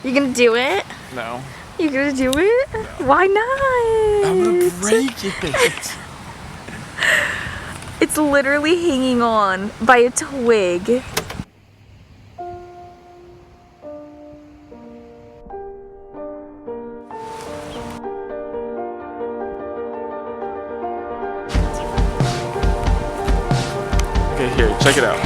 You gonna do it? No. You gonna do it? No. Why not? I'm gonna break it. It's literally hanging on by a twig. Okay, here, check it out.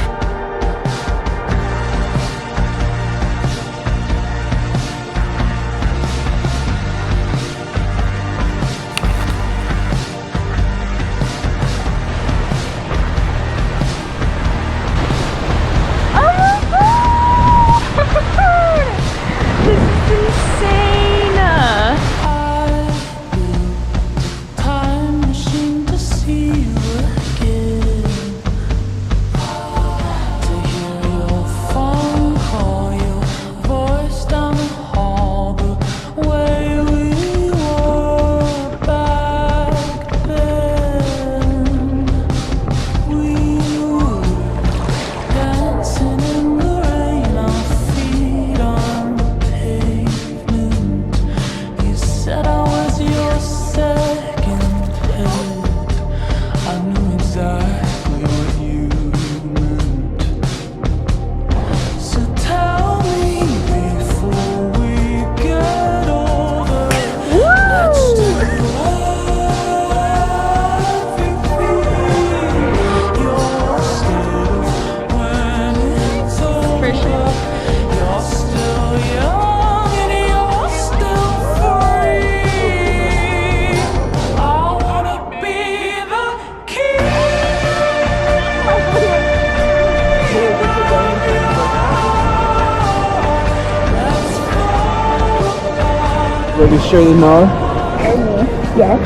This is insane! Time machine to see you again. To hear your phone call, your voice down the hall, the way we were back then. We were dancing in the rain, our feet on the pavement. You said I was your second head. I knew exactly what you meant. So tell me before we get older, let's do everything. You're still when it's over. You're still young and you're still free. I wanna be the king. Ready to share the gnar? Yes.